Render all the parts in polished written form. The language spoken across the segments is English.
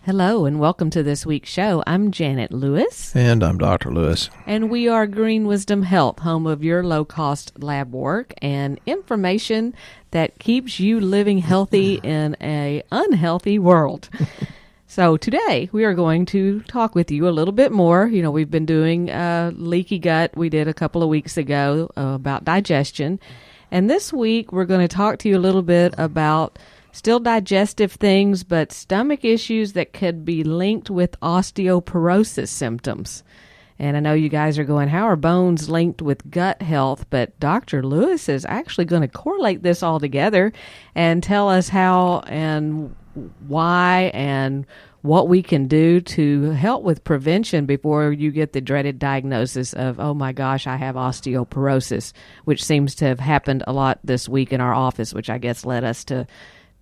Hello and welcome to this week's show. I'm Janet Lewis. And I'm Dr. Lewis. And we are Green Wisdom Health, home of your low-cost lab work and information that keeps you living healthy in an unhealthy world. So today we are going to talk with you a little bit more. You know, we've been doing leaky gut. We did a couple of weeks ago about digestion. And this week we're going to talk to you a little bit about still digestive things, but stomach issues that could be linked with osteoporosis symptoms. And I know you guys are going, how are bones linked with gut health? But Dr. Lewis is actually going to correlate this all together and tell us how and why and what we can do to help with prevention before you get the dreaded diagnosis of, oh my gosh, I have osteoporosis, which seems to have happened a lot this week in our office, which I guess led us to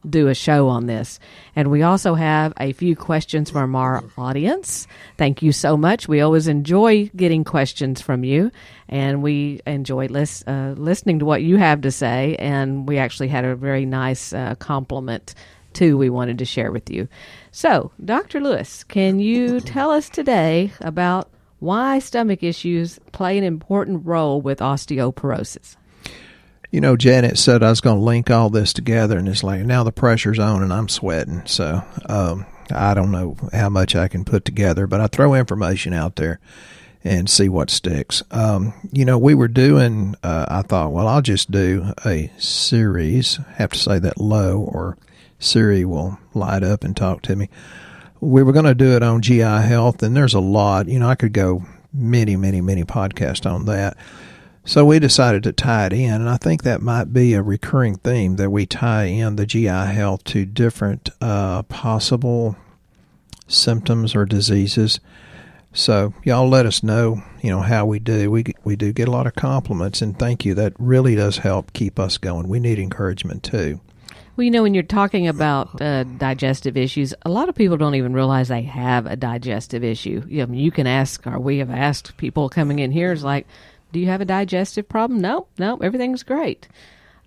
do a show on this. And we also have a few questions from our audience. Thank you so much. We always enjoy getting questions from you, and we enjoy listening to what you have to say. And we actually had a very nice compliment too we wanted to share with you. So, Dr. Lewis, can you tell us today about why stomach issues play an important role with osteoporosis? You know, Janet said I was going to link all this together, and it's like, now the pressure's on and I'm sweating. So I don't know how much I can put together, but I throw information out there and see what sticks. You know, we were doing, I thought, well, I'll just do a series. I have to say that low or Siri will light up and talk to me. We were going to do it on GI health, and there's a lot. You know, I could go many podcasts on that. So we decided to tie it in, and I think that might be a recurring theme, that we tie in the GI health to different possible symptoms or diseases. So y'all let us know, you know, how we do. We do get a lot of compliments, and thank you. That really does help keep us going. We need encouragement too. Well, you know, when you're talking about digestive issues, a lot of people don't even realize they have a digestive issue. You know, you can ask, or we have asked people coming in here, is like, do you have a digestive problem? No, everything's great.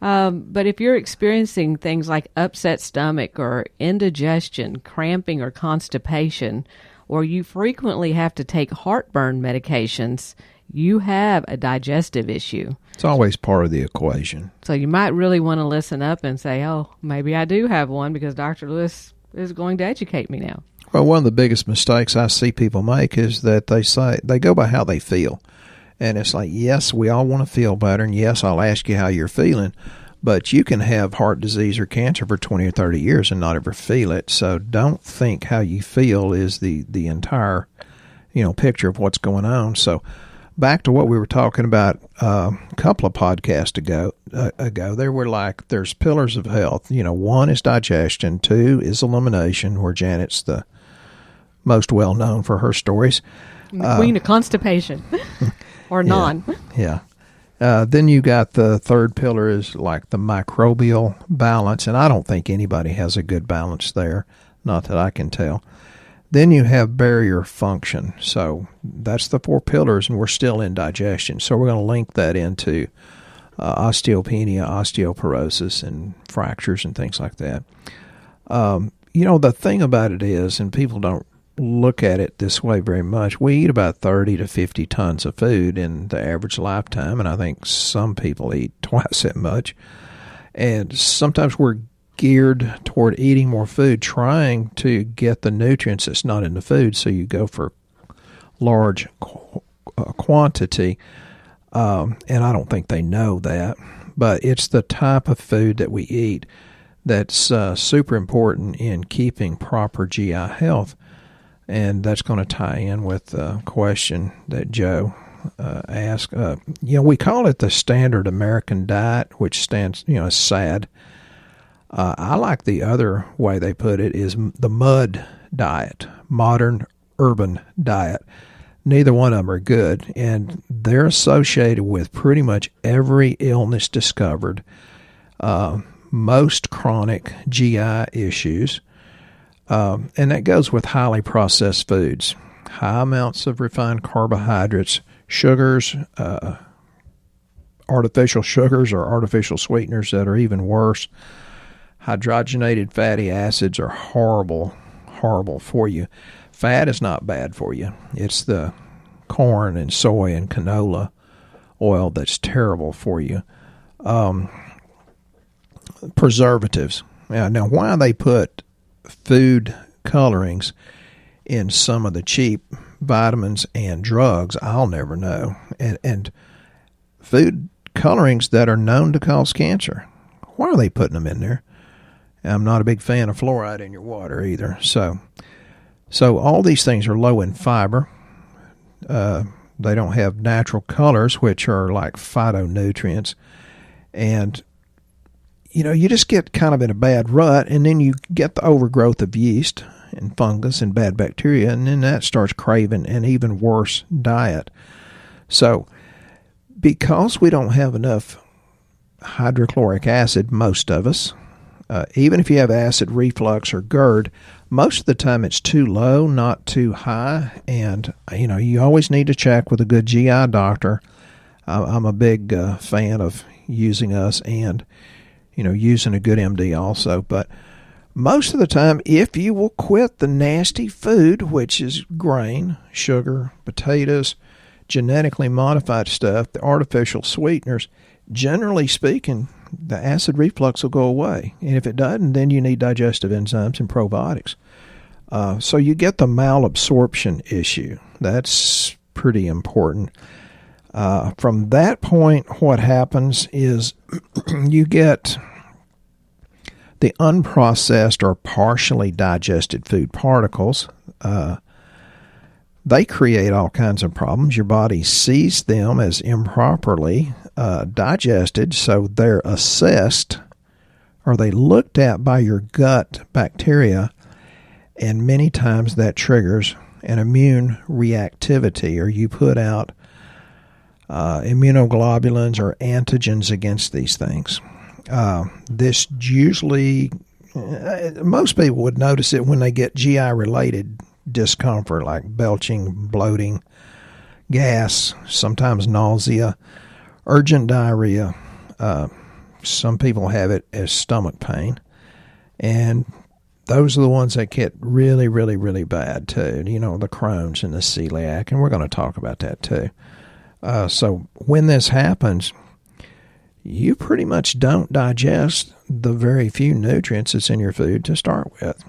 But if you're experiencing things like upset stomach or indigestion, cramping or constipation, or you frequently have to take heartburn medications, you have a digestive issue. It's always part of the equation. So you might really want to listen up and say, oh, maybe I do have one, because Dr. Lewis is going to educate me now. Well, one of the biggest mistakes I see people make is that they go by how they feel. And it's like, yes, we all want to feel better, and yes, I'll ask you how you're feeling, but you can have heart disease or cancer for 20 or 30 years and not ever feel it. So don't think how you feel is the entire, you know, picture of what's going on. So back to what we were talking about a couple of podcasts ago, there were like, there's pillars of health. You know, one is digestion, two is elimination, where Janet's the most well known for her stories. The queen of constipation. Or non. Yeah. Then you got the third pillar is like the microbial balance, and I don't think anybody has a good balance there, not that I can tell. Then you have barrier function. So that's the four pillars, and we're still in digestion. So we're going to link that into osteopenia, osteoporosis, and fractures and things like that. You know, the thing about it is, and people don't look at it this way very much, we eat about 30 to 50 tons of food in the average lifetime, and I think some people eat twice that much. And sometimes we're geared toward eating more food, trying to get the nutrients that's not in the food, so you go for large quantity, and I don't think they know that, but it's the type of food that we eat that's super important in keeping proper GI health. And that's going to tie in with the question that Joe asked. You know, we call it the standard American diet, which stands, you know, SAD. I like the other way they put it is the MUD diet, modern urban diet. Neither one of them are good, and they're associated with pretty much every illness discovered, most chronic GI issues. And that goes with highly processed foods, high amounts of refined carbohydrates, sugars, artificial sugars or artificial sweeteners that are even worse. Hydrogenated fatty acids are horrible horrible for you. Fat is not bad for you. It's the corn and soy and canola oil that's terrible for you. Preservatives. Now, why they put food colorings in some of the cheap vitamins and drugs, I'll never know. And food colorings that are known to cause cancer, why are they putting them in there? I'm not a big fan of fluoride in your water either. So all these things are low in fiber. They don't have natural colors, which are like phytonutrients. And, you just get kind of in a bad rut, and then you get the overgrowth of yeast and fungus and bad bacteria, and then that starts craving an even worse diet. So because we don't have enough hydrochloric acid, most of us, even if you have acid reflux or GERD, most of the time it's too low, not too high. And, you always need to check with a good GI doctor. I'm a big fan of using us and, using a good MD also. But most of the time, if you will quit the nasty food, which is grain, sugar, potatoes, genetically modified stuff, the artificial sweeteners, generally speaking, the acid reflux will go away. And if it doesn't, then you need digestive enzymes and probiotics. So you get the malabsorption issue. That's pretty important. From that point, what happens is you get the unprocessed or partially digested food particles. They create all kinds of problems. Your body sees them as improperly digested, so they're assessed or they looked at by your gut bacteria, and many times that triggers an immune reactivity, or you put out immunoglobulins or antigens against these things. This usually, most people would notice it when they get GI-related discomfort like belching, bloating, gas, sometimes nausea, urgent diarrhea. Some people have it as stomach pain. And those are the ones that get really, really, really bad too. The Crohn's and the celiac, and we're going to talk about that too. So when this happens, you pretty much don't digest the very few nutrients that's in your food to start with.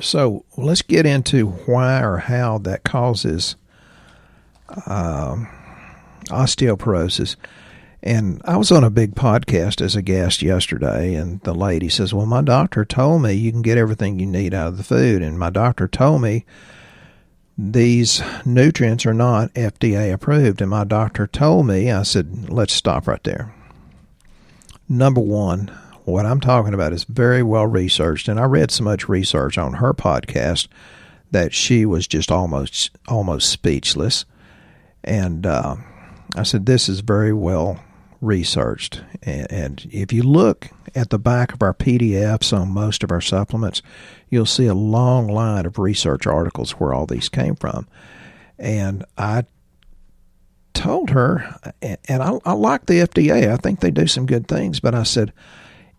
So let's get into why or how that causes osteoporosis. And I was on a big podcast as a guest yesterday, and the lady says, well, my doctor told me you can get everything you need out of the food, and my doctor told me these nutrients are not FDA approved. And my doctor told me, I said, let's stop right there. Number one, what I'm talking about is very well researched, and I read so much research on her podcast that she was just almost speechless. And I said, this is very well researched. And if you look at the back of our PDFs on most of our supplements, you'll see a long line of research articles where all these came from. And I told her, and I like the FDA, I think they do some good things, but I said,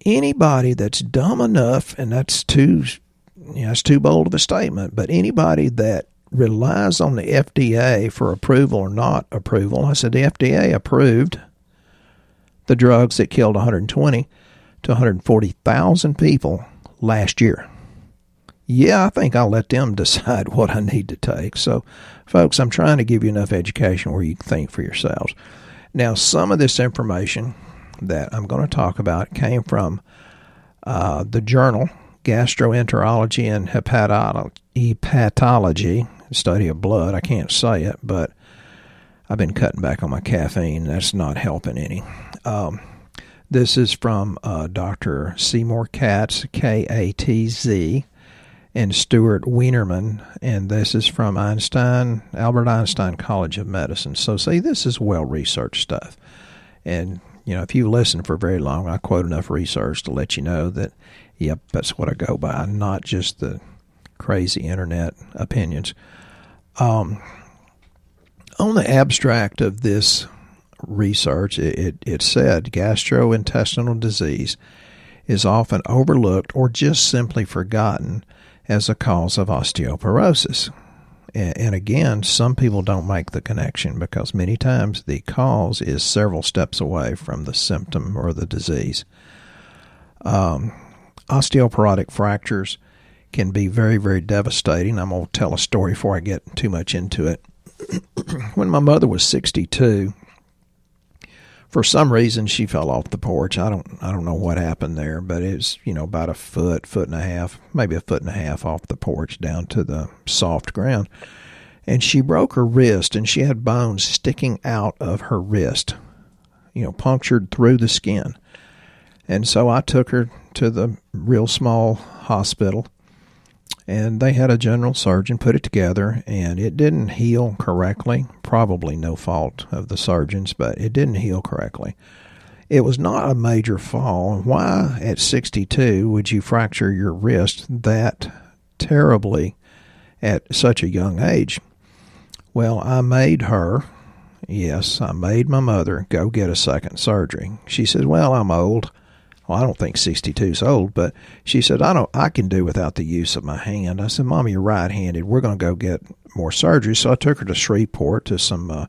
anybody that's dumb enough, and that's too bold of a statement, but anybody that relies on the FDA for approval or not approval, I said the FDA approved the drugs that killed 120 to 140,000 people last year. Yeah, I think I'll let them decide what I need to take. So, folks, I'm trying to give you enough education where you can think for yourselves. Now, some of this information that I'm going to talk about came from the journal Gastroenterology and Hepatology, study of blood. I can't say it, but I've been cutting back on my caffeine. That's not helping any. This is from Dr. Seymour Katz, Katz, and Stuart Wienerman, and this is from Albert Einstein College of Medicine. So, see, this is well-researched stuff. And, if you listen for very long, I quote enough research to let you know that, yep, that's what I go by, not just the crazy internet opinions. On the abstract of this research, it said gastrointestinal disease is often overlooked or just simply forgotten as a cause of osteoporosis. And again, some people don't make the connection because many times the cause is several steps away from the symptom or the disease. Osteoporotic fractures can be very, very devastating. I'm going to tell a story before I get too much into it. When my mother was 62, for some reason she fell off the porch. I don't know what happened there, but it was, about a foot and a half, maybe a foot and a half off the porch down to the soft ground. And she broke her wrist, and she had bones sticking out of her wrist, punctured through the skin. And so I took her to the real small hospital, and they had a general surgeon put it together, and it didn't heal correctly. Probably no fault of the surgeons, but it didn't heal correctly. It was not a major fall. Why at 62 would you fracture your wrist that terribly at such a young age? Well, I made my mother go get a second surgery. She said, well, I'm old. Well, I don't think 62 is old, but she said, I can do without the use of my hand. I said, Mommy, you're right-handed. We're going to go get more surgery. So I took her to Shreveport to some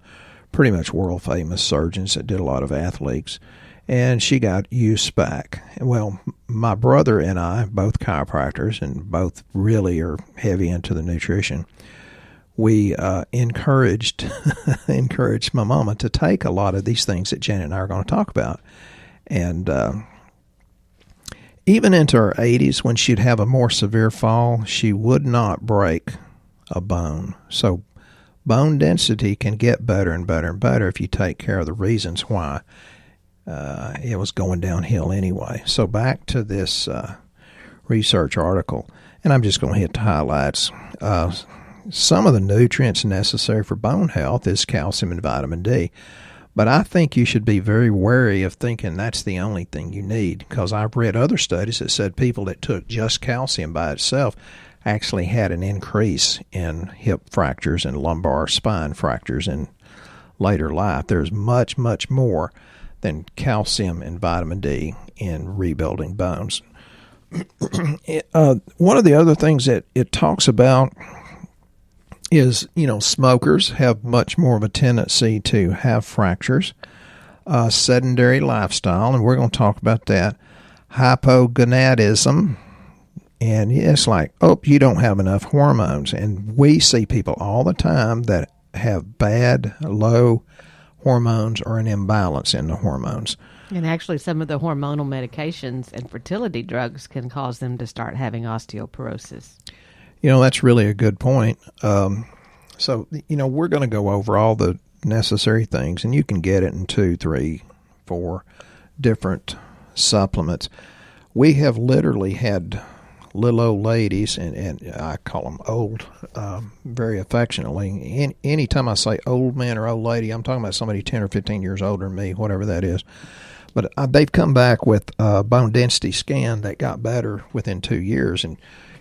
pretty much world-famous surgeons that did a lot of athletes, and she got use back. Well, my brother and I, both chiropractors and both really are heavy into the nutrition, we encouraged my mama to take a lot of these things that Janet and I are going to talk about. And even into her 80s, when she'd have a more severe fall, she would not break a bone. So bone density can get better and better and better if you take care of the reasons why it was going downhill anyway. So back to this research article, and I'm just going to hit the highlights. Some of the nutrients necessary for bone health is calcium and vitamin D. But I think you should be very wary of thinking that's the only thing you need, because I've read other studies that said people that took just calcium by itself actually had an increase in hip fractures and lumbar spine fractures in later life. There's much, much more than calcium and vitamin D in rebuilding bones. One of the other things that it talks about is, smokers have much more of a tendency to have fractures, sedentary lifestyle, and we're going to talk about that, hypogonadism, and it's like, you don't have enough hormones. And we see people all the time that have bad, low hormones or an imbalance in the hormones. And actually, some of the hormonal medications and fertility drugs can cause them to start having osteoporosis. That's really a good point. So, we're going to go over all the necessary things, and you can get it in 2, 3, 4 different supplements. We have literally had little old ladies, and I call them old very affectionately. Anytime I say old man or old lady, I'm talking about somebody 10 or 15 years older than me, whatever that is. But they've come back with a bone density scan that got better within 2 years, and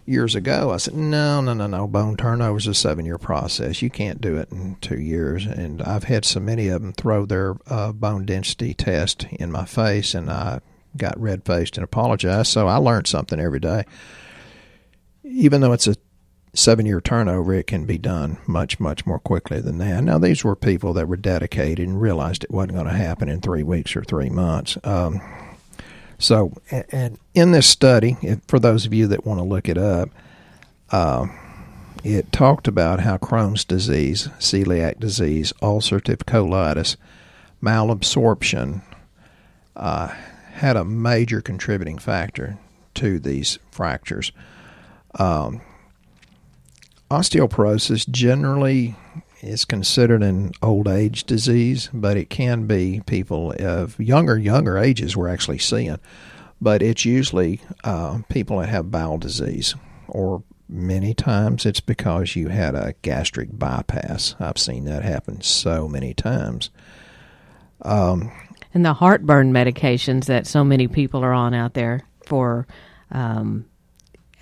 years ago, I said, no, bone turnover is a 7-year process. You can't do it in 2 years. And I've had so many of them throw their bone density test in my face, and I got red-faced and apologized. So I learned something every day. Even though it's a 7-year turnover, it can be done much, much more quickly than that. Now, these were people that were dedicated and realized it wasn't going to happen in 3 weeks or 3 months. So, and in this study, for those of you that want to look it up, it talked about how Crohn's disease, celiac disease, ulcerative colitis, malabsorption had a major contributing factor to these fractures. Osteoporosis generally is considered an old age disease, but it can be people of younger ages we're actually seeing. But it's usually people that have bowel disease, or many times it's because you had a gastric bypass. I've seen that happen so many times. And the heartburn medications that so many people are on out there for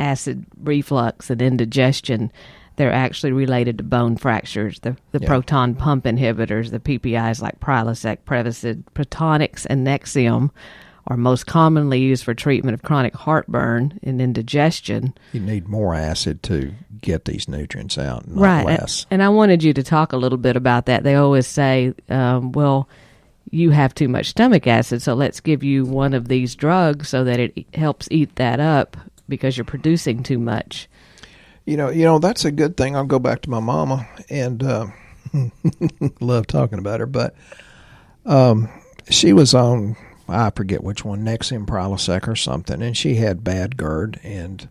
acid reflux and indigestion, they're actually related to bone fractures. The proton pump inhibitors, the PPIs like Prilosec, Prevacid, Protonix, and Nexium are most commonly used for treatment of chronic heartburn and indigestion. You need more acid to get these nutrients out, not right. less. And I wanted you to talk a little bit about that. They always say, well, you have too much stomach acid, so let's give you one of these drugs so that it helps eat that up because you're producing too much. You know, that's a good thing. I'll go back to my mama and love talking about her, but she was on, I forget which one, Nexium, Prilosec or something, and she had bad GERD. And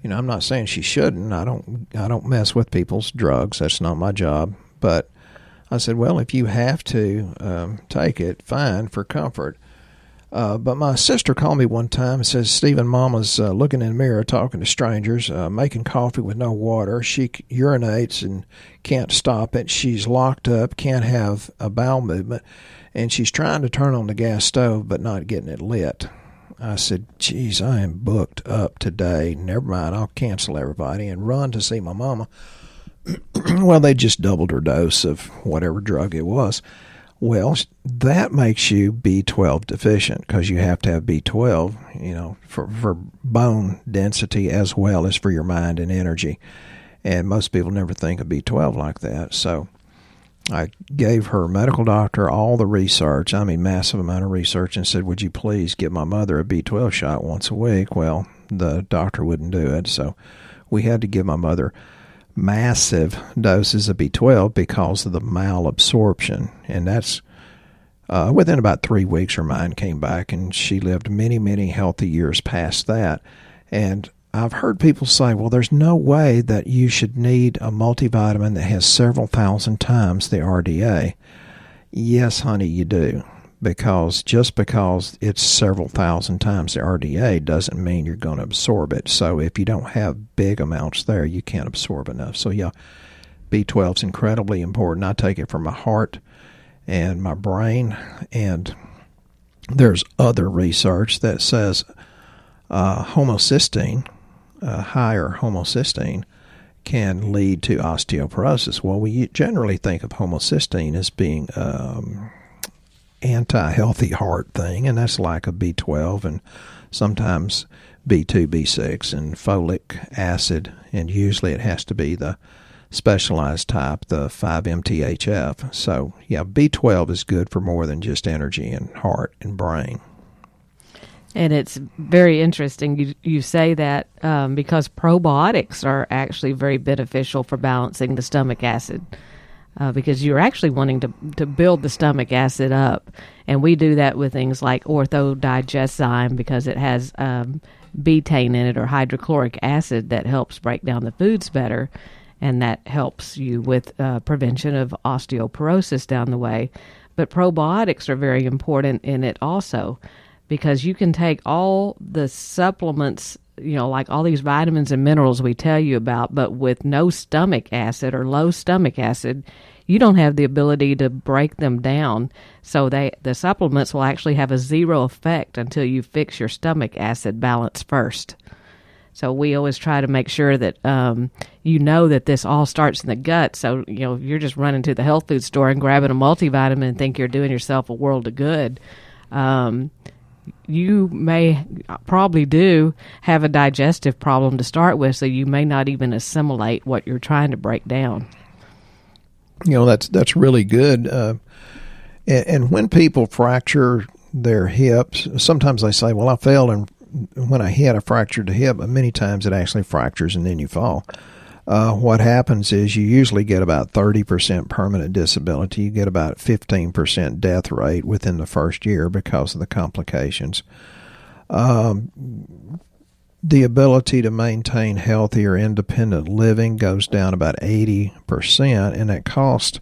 I'm not saying she shouldn't. I don't mess with people's drugs. That's not my job. But I said, well, if you have to take it, fine, for comfort. But my sister called me one time and says, Stephen, Mama's looking in the mirror, talking to strangers, making coffee with no water. She urinates and can't stop it. She's locked up, can't have a bowel movement, and she's trying to turn on the gas stove but not getting it lit. I said, geez, I am booked up today. Never mind, I'll cancel everybody and run to see my mama. Well, they just doubled her dose of whatever drug it was. Well, that makes you B12 deficient because you have to have B12, for bone density as well as for your mind and energy. And most people never think of B12 like that. So I gave her medical doctor all the research, massive amount of research, and said, would you please give my mother a B12 shot once a week? Well, the doctor wouldn't do it. So we had to give my mother massive doses of B12 because of the malabsorption. And that's within about 3 weeks her mind came back, and she lived many, many healthy years past that. And I've heard people say, well, there's no way that you should need a multivitamin that has several thousand times the RDA. Yes, honey, you do. Because just because it's several thousand times the RDA doesn't mean you're going to absorb it. So if you don't have big amounts there, you can't absorb enough. So yeah, B12 is incredibly important. I take it for my heart and my brain. And there's other research that says homocysteine, higher homocysteine, can lead to osteoporosis. Well, we generally think of homocysteine as being anti-healthy heart thing, and that's like a B12 and sometimes B2, B6, and folic acid, and usually it has to be the specialized type, the 5-MTHF. So, yeah, B12 is good for more than just energy and heart and brain. And it's very interesting you say that because probiotics are actually very beneficial for balancing the stomach acid. Because you're actually wanting to build the stomach acid up. And we do that with things like orthodigestzyme because it has betaine in it, or hydrochloric acid, that helps break down the foods better. And that helps you with prevention of osteoporosis down the way. But probiotics are very important in it also, because you can take all the supplements, like all these vitamins and minerals we tell you about, but with no stomach acid or low stomach acid, you don't have the ability to break them down. So the supplements will actually have a zero effect until you fix your stomach acid balance first. So we always try to make sure that that this all starts in the gut. So you're just running to the health food store and grabbing a multivitamin and think you're doing yourself a world of good. You may probably do have a digestive problem to start with, so you may not even assimilate what you're trying to break down. That's really good. And when people fracture their hips, sometimes they say, well, I fell, and when I hit, I fractured the hip, but many times it actually fractures and then you fall. What happens is you usually get about 30% permanent disability. You get about 15% death rate within the first year because of the complications. The ability to maintain healthy or independent living goes down about 80%, and it costs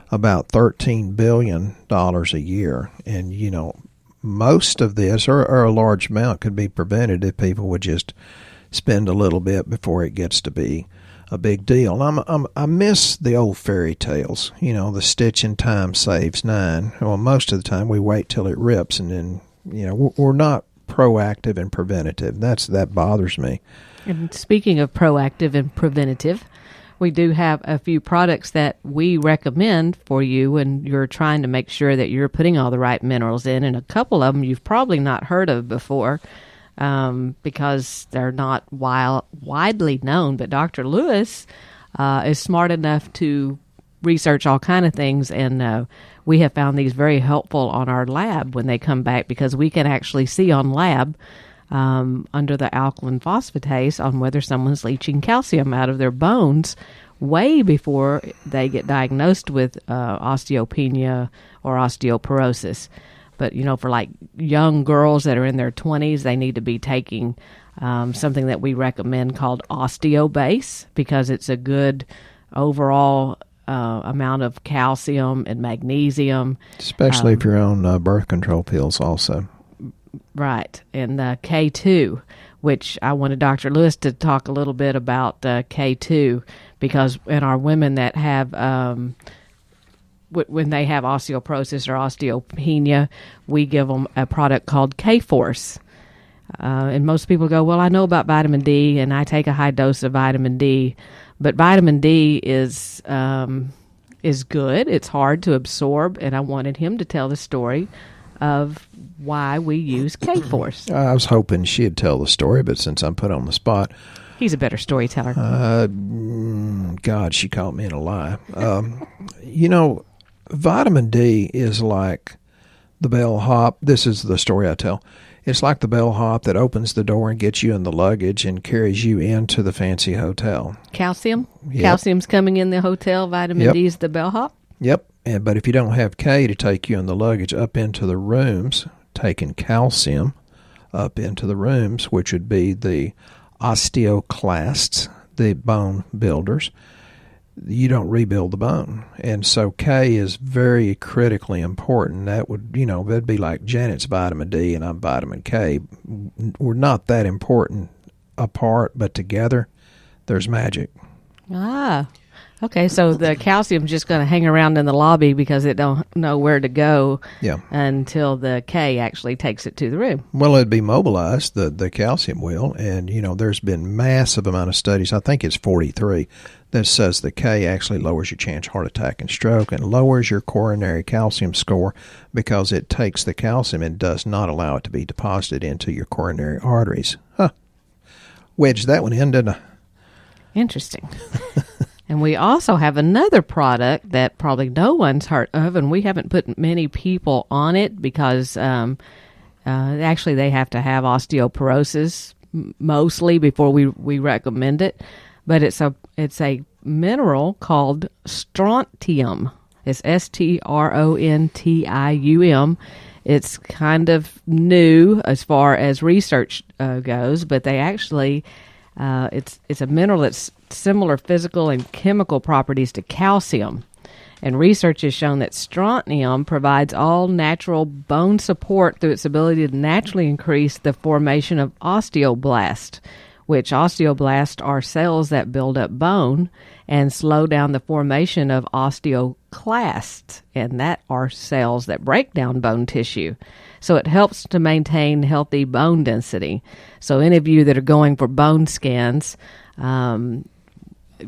about $13 billion a year. And, most of this, or a large amount, could be prevented if people would just spend a little bit before it gets to be a big deal. I miss the old fairy tales, the stitch in time saves 9. Well, most of the time we wait till it rips, and then, we're not proactive and preventative. That bothers me. And speaking of proactive and preventative, we do have a few products that we recommend for you when you're trying to make sure that you're putting all the right minerals in. And a couple of them you've probably not heard of before because they're not widely known. But Dr. Lewis is smart enough to research all kind of things, and we have found these very helpful on our lab when they come back, because we can actually see on lab under the alkaline phosphatase on whether someone's leaching calcium out of their bones way before they get diagnosed with osteopenia or osteoporosis. But, for like young girls that are in their 20s, they need to be taking something that we recommend called OsteoBase, because it's a good overall amount of calcium and magnesium. Especially if you're on birth control pills also. Right. And K2, which I wanted Dr. Lewis to talk a little bit about K2, because in our women that have, when they have osteoporosis or osteopenia, we give them a product called K-Force. And most people go, well, I know about vitamin D, and I take a high dose of vitamin D. But vitamin D is good. It's hard to absorb, and I wanted him to tell the story of why we use K-Force. I was hoping she'd tell the story, but since I'm put on the spot... He's a better storyteller. God, she caught me in a lie. Vitamin D is like the bellhop. This is the story I tell. It's like the bellhop that opens the door and gets you in the luggage and carries you into the fancy hotel. Calcium? Yep. Calcium's coming in the hotel. Vitamin D is the bellhop? Yep. But if you don't have K to take you in the luggage up into the rooms, taking calcium up into the rooms, which would be the osteoclasts, the bone builders, you don't rebuild the bone. And so K is very critically important. That would, that'd be like Janet's vitamin D and I'm vitamin K. We're not that important apart, but together there's magic. Ah, okay. So the calcium's just going to hang around in the lobby because it don't know where to go until the K actually takes it to the room. Well, it'd be mobilized, the calcium will. And, there's been massive amount of studies, I think it's 43, that says the K actually lowers your chance of heart attack and stroke and lowers your coronary calcium score because it takes the calcium and does not allow it to be deposited into your coronary arteries. Wedged that one in, didn't I? Interesting. And we also have another product that probably no one's heard of, and we haven't put many people on it because actually they have to have osteoporosis mostly before we recommend it. But it's a mineral called strontium. It's strontium. It's kind of new as far as research goes, but they actually it's a mineral that's similar physical and chemical properties to calcium. And research has shown that strontium provides all natural bone support through its ability to naturally increase the formation of osteoblasts, which osteoblasts are cells that build up bone and slow down the formation of osteoclasts, and that are cells that break down bone tissue. So it helps to maintain healthy bone density. So any of you that are going for bone scans,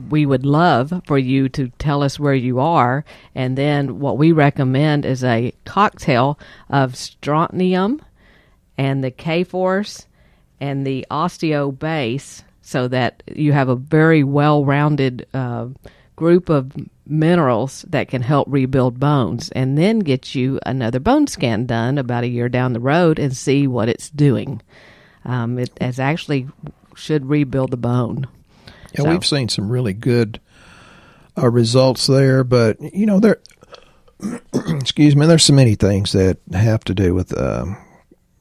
we would love for you to tell us where you are, and then what we recommend is a cocktail of strontium and the K-Force and the OsteoBase, so that you have a very well-rounded group of minerals that can help rebuild bones, and then get you another bone scan done about a year down the road and see what it's doing. It has actually should rebuild the bone. Yeah, so we've seen some really good results there, but there excuse me, there's so many things that have to do with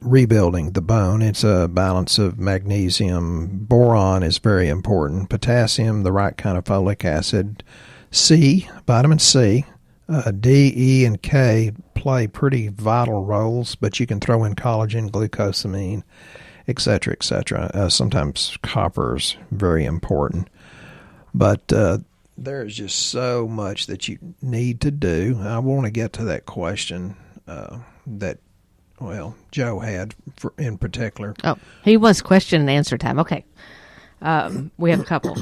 rebuilding the bone. It's a balance of magnesium. Boron is very important. Potassium, the right kind of folic acid. C, vitamin C. D, E, and K play pretty vital roles, but you can throw in collagen, glucosamine, etc., etc. Sometimes copper is very important. But there's just so much that you need to do. I want to get to that question that Joe had in particular. Oh, he was question and answer time. Okay. We have a couple.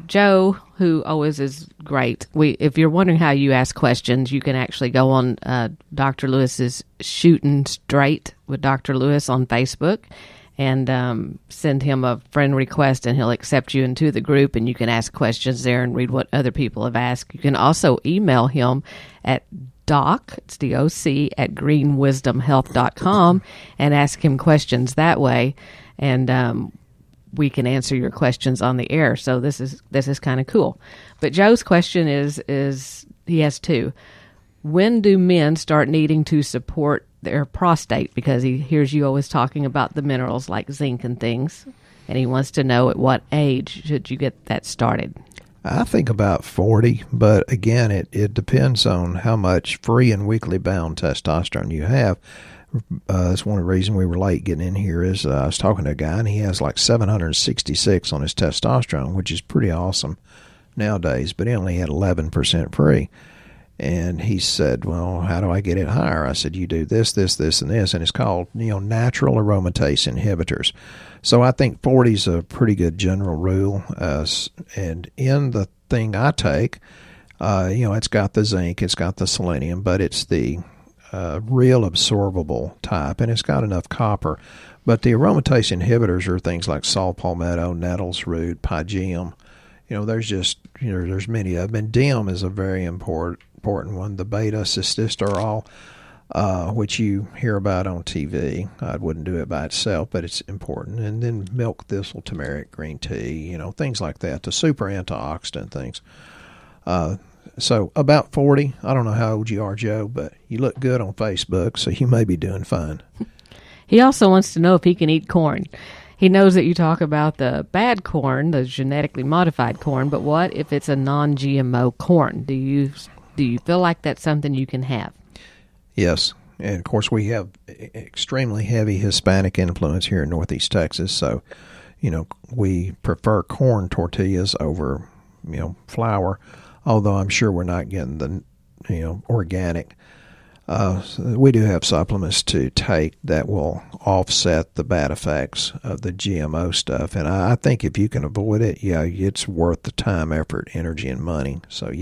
Joe, who always is great. If you're wondering how you ask questions, you can actually go on Dr. Lewis's Shooting Straight with Dr. Lewis on Facebook and send him a friend request, and he'll accept you into the group, and you can ask questions there and read what other people have asked. You can also email him at doc, it's D-O-C, at greenwisdomhealth.com and ask him questions that way, and we can answer your questions on the air. So this is kind of cool. But Joe's question is he has two. When do men start needing to support their prostate? Because he hears you always talking about the minerals like zinc and things, and he wants to know at what age should you get that started. I think about 40, but again, it depends on how much free and weakly bound testosterone you have. That's one of the reasons we were late getting in here is I was talking to a guy, and he has like 766 on his testosterone, which is pretty awesome nowadays, but he only had 11% free. And he said, well, how do I get it higher? I said, you do this, this, this, and this, and it's called, natural aromatase inhibitors. So I think 40 is a pretty good general rule. And in the thing I take, it's got the zinc, it's got the selenium, but it's the real absorbable type, and it's got enough copper. But the aromatase inhibitors are things like saw palmetto, nettles root, pygeum. There's many of them. And DIM is a very important one, the beta cystisterol, which you hear about on TV. I wouldn't do it by itself, but it's important. And then milk thistle, turmeric, green tea, things like that, the super antioxidant things. So about 40. I don't know how old you are, Joe, but you look good on Facebook, so you may be doing fine. He also wants to know if he can eat corn. He knows that you talk about the bad corn, the genetically modified corn, but what if it's a non-GMO corn? Do you feel like that's something you can have? Yes. And, of course, we have extremely heavy Hispanic influence here in Northeast Texas. So, we prefer corn tortillas over, flour, although I'm sure we're not getting the, organic. We do have supplements to take that will offset the bad effects of the GMO stuff. And I think if you can avoid it, it's worth the time, effort, energy, and money. So,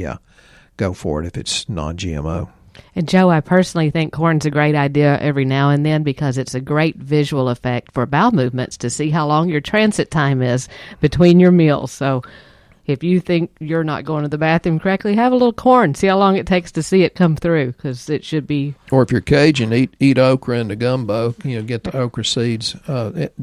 go for it if it's non-GMO. And Joe, I personally think corn's a great idea every now and then because it's a great visual effect for bowel movements to see how long your transit time is between your meals. So if you think you're not going to the bathroom correctly, have a little corn. See how long it takes to see it come through, because it should be. Or if you're Cajun, eat okra in the gumbo. Get the okra seeds.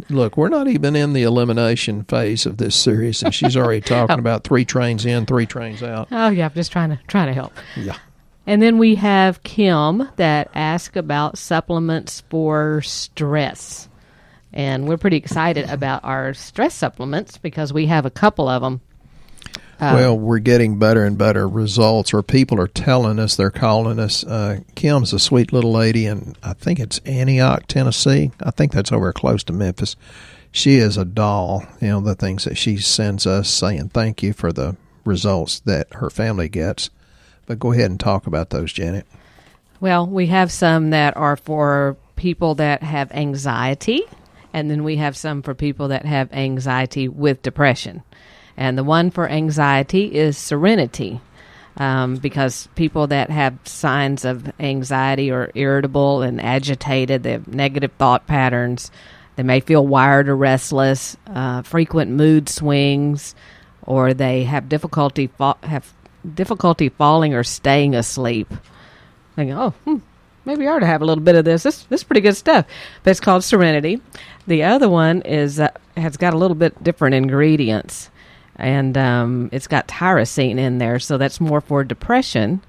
Look, we're not even in the elimination phase of this series, and she's already talking about 3 trains in, 3 trains out. Oh yeah, I'm just trying to help. Yeah. And then we have Kim that asked about supplements for stress. And we're pretty excited about our stress supplements because we have a couple of them. Well, we're getting better and better results, or people are telling us, they're calling us. Kim's a sweet little lady, and I think it's Antioch, Tennessee. I think that's over close to Memphis. She is a doll, the things that she sends us saying thank you for the results that her family gets. But go ahead and talk about those, Janet. Well, we have some that are for people that have anxiety, and then we have some for people that have anxiety with depression. And the one for anxiety is Serenity, because people that have signs of anxiety are irritable and agitated, they have negative thought patterns, they may feel wired or restless, frequent mood swings, or they have difficulty falling or staying asleep. Thinking, maybe I ought to have a little bit of this. This is pretty good stuff. But it's called Serenity. The other one has got a little bit different ingredients. And it's got tyrosine in there, so that's more for depression.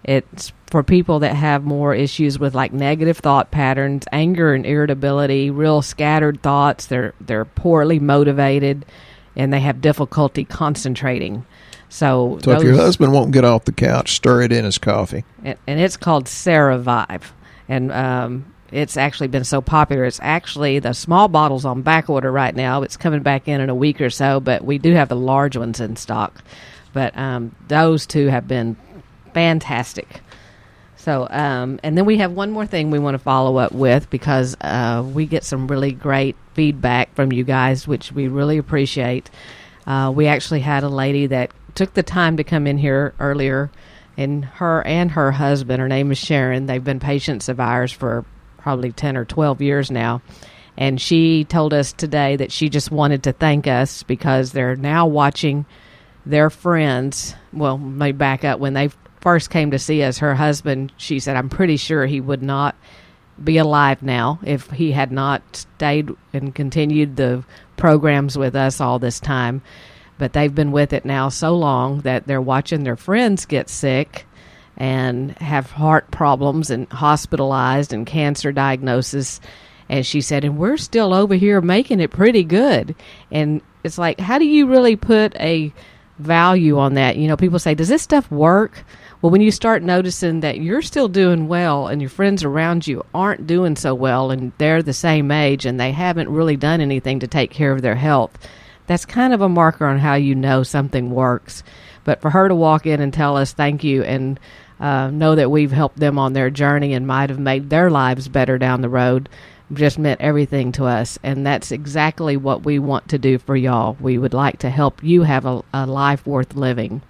It's for people that have more issues with like negative thought patterns, anger and irritability, real scattered thoughts. They're poorly motivated, and they have difficulty concentrating. So if your husband won't get off the couch, stir it in his coffee. And it's called Cerevive, and it's actually been so popular. It's actually the small bottles on back order right now. It's coming back in a week or so, but we do have the large ones in stock. But those two have been fantastic. So, and then we have one more thing we want to follow up with because we get some really great feedback from you guys, which we really appreciate. We actually had a lady that took the time to come in here earlier, and her husband, her name is Sharon, they've been patients of ours for probably 10 or 12 years now. And she told us today that she just wanted to thank us because they're now watching their friends. Well, may back up. When they first came to see us, her husband, she said, I'm pretty sure he would not be alive now if he had not stayed and continued the programs with us all this time. But they've been with it now so long that they're watching their friends get sick and have heart problems and hospitalized and cancer diagnosis. And she said, and we're still over here making it pretty good. And it's like, how do you really put a value on that? You know, people say, does this stuff work? Well, when you start noticing that you're still doing well and your friends around you aren't doing so well and they're the same age and they haven't really done anything to take care of their health, that's kind of a marker on how you know something works. But for her to walk in and tell us thank you and know that we've helped them on their journey and might have made their lives better down the road just meant everything to us. And that's exactly what we want to do for y'all. We would like to help you have a life worth living.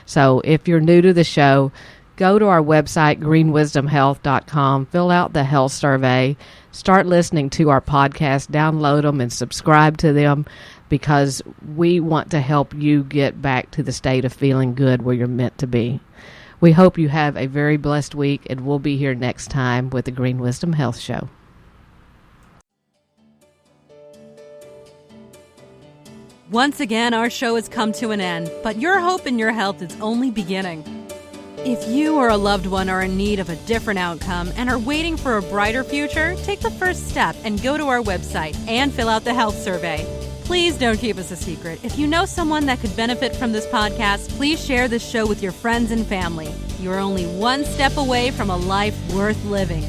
So if you're new to the show, go to our website, greenwisdomhealth.com, fill out the health survey, start listening to our podcast, download them and subscribe to them, because we want to help you get back to the state of feeling good where you're meant to be. We hope you have a very blessed week, and we'll be here next time with the Green Wisdom Health Show. Once again, our show has come to an end, but your hope in your health is only beginning. If you or a loved one are in need of a different outcome and are waiting for a brighter future, take the first step and go to our website and fill out the health survey. Please don't keep us a secret. If you know someone that could benefit from this podcast, please share this show with your friends and family. You're only one step away from a life worth living.